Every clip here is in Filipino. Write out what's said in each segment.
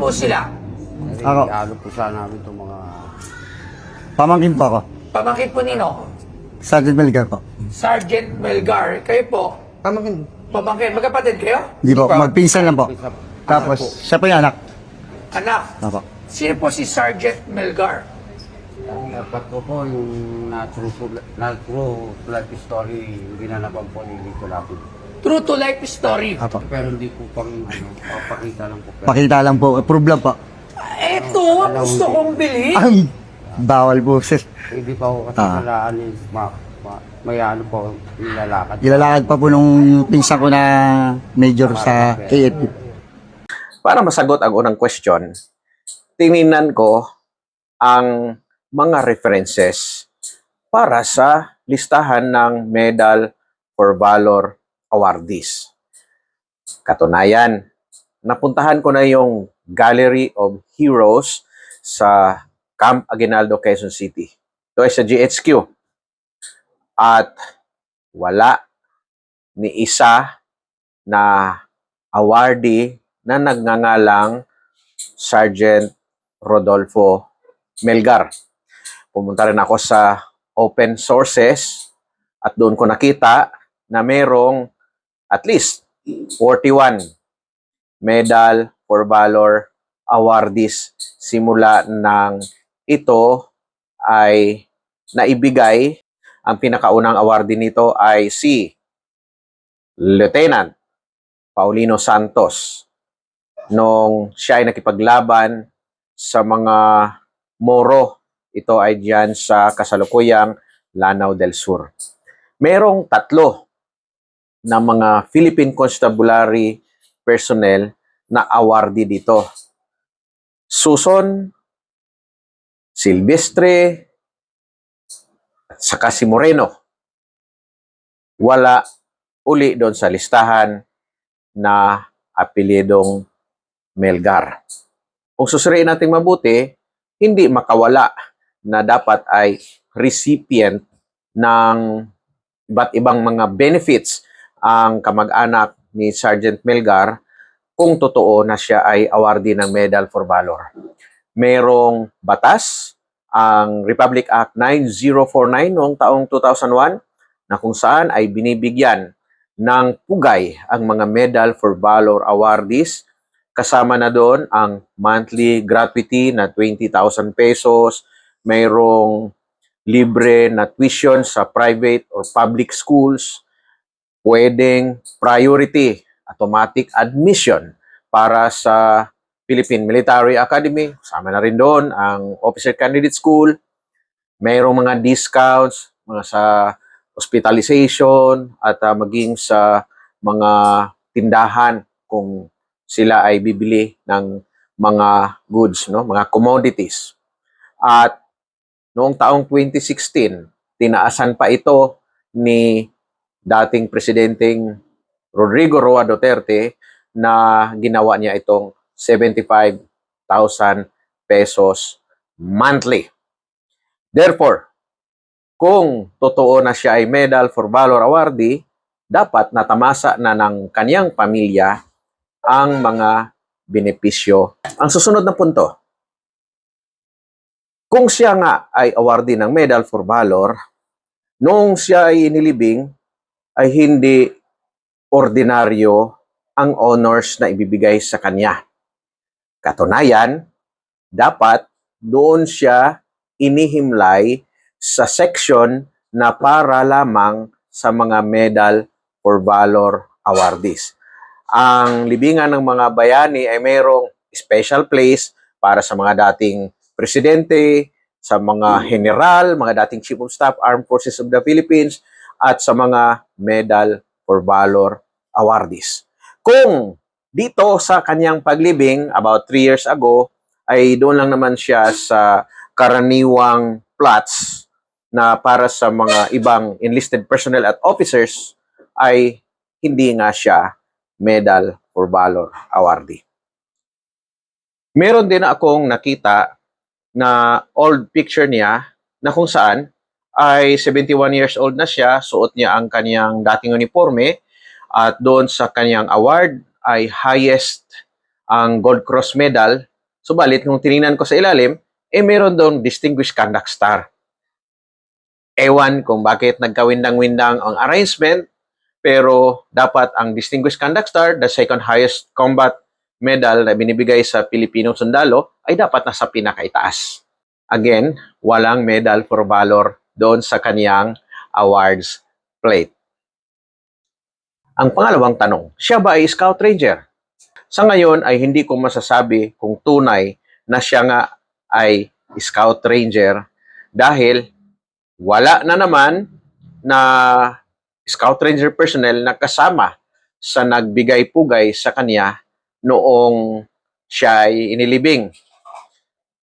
po sila? Ako. Ano po sana namin itong mga... Pamangkin po ako. Pamangkin po nino? Sergeant Melgar po. Sergeant Melgar. Kayo po? Pamangkin. Pamangkin. Magkapatid kayo? Hindi po, magpinsan lang po. Tapos, siya po yung anak. Anak. Apo. Sino po si Sergeant Melgar? Ang dapat ko po yung true life story ginanapan po ni Lito Lapid. True to life story. Apo. Pero hindi po pang papakita lang po. Pakita lang po, approve lang po. Eto, gusto kong bilhin. Ay, bawal po, sir. Hindi pa ako kasi nalaan eh. May ano po, nilalakad. Ilalakad pa po nung pinsan ko na major sa AFP. Para masagot ang unang question, tiningnan ko ang mga references para sa listahan ng Medal for Valor awardees. Katunayan, napuntahan ko na yung Gallery of Heroes sa Camp Aguinaldo, Quezon City. Ito ay sa GHQ. At wala ni isa na awardee na nagngangalang Sergeant Rodolfo Melgar. Pumunta rin ako sa open sources at doon ko nakita na merong at least 41 Medal for Valor awardees simula nang ito ay naibigay. Ang pinakaunang awardee nito ay si Lieutenant Paulino Santos nung siya ay nakipaglaban sa mga Moro. Ito ay diyan sa kasalukuyang Lanao del Sur. Merong tatlo na mga Philippine Constabulary personnel na awardee dito. Suson, Silvestre, at saka si Moreno. Wala uli doon sa listahan na apelyidong Melgar. Kung susuriin natin mabuti, hindi makawala na dapat ay recipient ng iba't ibang mga benefits ang kamag-anak ni Sergeant Melgar kung totoo na siya ay awardee ng Medal for Valor. Merong batas, ang Republic Act 9049 noong taong 2001 na kung saan ay binibigyan ng pugay ang mga Medal for Valor awardees. Kasama na doon ang monthly gratuity na 20,000 pesos, mayroong libre na tuition sa private or public schools, pwedeng priority, automatic admission para sa Philippine Military Academy. Kasama na rin doon ang Officer Candidate School. Mayroong mga discounts mga sa hospitalization at maging sa mga tindahan kung sila ay bibili ng mga goods, no, mga commodities. At noong taong 2016, tinaasan pa ito ni dating presidenteng Rodrigo Roa Duterte na ginawa niya itong 75,000 pesos monthly. Therefore, kung totoo na siya ay Medal for Valor awardee, dapat natamasa na ng kanyang pamilya ang mga benepisyo. Ang susunod na punto, kung siya nga ay awardee ng Medal for Valor, noong siya ay inilibing, ay hindi ordinaryo ang honors na ibibigay sa kanya. Katunayan, dapat doon siya inihimlay sa section na para lamang sa mga Medal for Valor awardees. Ang libingan ng mga bayani ay mayroong special place para sa mga dating presidente, sa mga general, mga dating Chief of Staff, Armed Forces of the Philippines, at sa mga Medal for Valor awardees. Kung dito sa kanyang paglibing, about 3 years ago, ay doon lang naman siya sa karaniwang plots na para sa mga ibang enlisted personnel at officers, ay hindi nga siya Medal for Valor awardee. Meron din akong nakita na old picture niya na kung saan ay 71 years old na siya, suot niya ang kanyang dating uniforme at doon sa kanyang award ay highest ang Gold Cross Medal Subalit, nung tiningnan ko sa ilalim, meron doon Distinguished Conduct Star. Ewan kung bakit nagkawindang-windang ang arrangement, pero dapat ang Distinguished Conduct Star, the second highest combat medal na binibigay sa Pilipinong sundalo, ay dapat nasa pinakaitaas. Again, walang Medal for Valor doon sa kaniyang awards plate. Ang pangalawang tanong, siya ba ay Scout Ranger? Sa ngayon ay hindi ko masasabi kung tunay na siya nga ay Scout Ranger dahil wala na naman na Scout Ranger personnel na kasama sa nagbigay-pugay sa kanya noong siya ay inilibing.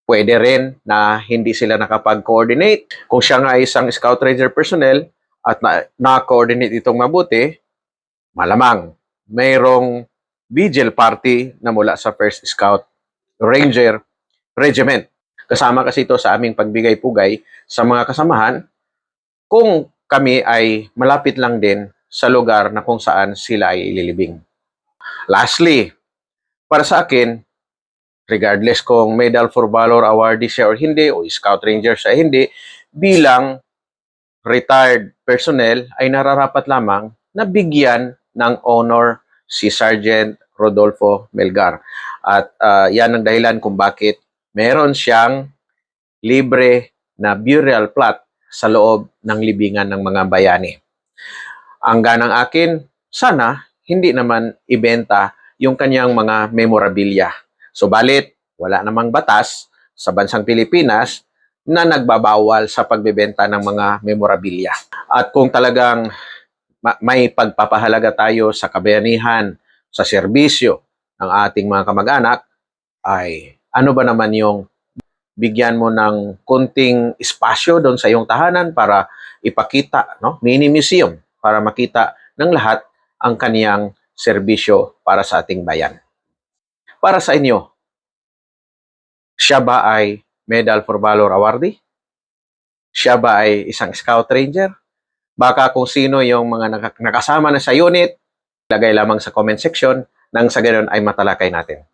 Pwede rin na hindi sila nakapag-coordinate. Kung siya nga ay isang Scout Ranger personnel at na-coordinate itong mabuti, malamang mayroong vigil party na mula sa 1st Scout Ranger Regiment. Kasama kasi ito sa aming pagbigay-pugay sa mga kasamahan kung kami ay malapit lang din sa lugar na kung saan sila ay ililibing. Lastly, para sa akin, regardless kung Medal for Valor awardee siya or hindi, o Scout Ranger siya hindi, bilang retired personnel ay nararapat lamang na bigyan ng honor si Sergeant Rodolfo Melgar. At yan ang dahilan kung bakit meron siyang libre na burial plot sa loob ng libingan ng mga bayani. Ang ganang akin, sana hindi naman ibenta yung kanyang mga memorabilia. Subalit, wala namang batas sa bansang Pilipinas na nagbabawal sa pagbebenta ng mga memorabilia. At kung talagang may pagpapahalaga tayo sa kabayanihan, sa serbisyo ng ating mga kamag-anak, ay ano ba naman yung bigyan mo ng konting espasyo doon sa iyong tahanan para ipakita, no? Mini museum para makita ng lahat ang kaniyang serbisyo para sa ating bayan. Para sa inyo, siya ba ay Medal for Valor awardee? Siya ba ay isang Scout Ranger? Baka kung sino yung mga nakasama na sa unit, lagay lamang sa comment section nang sa ganoon ay matalakay natin.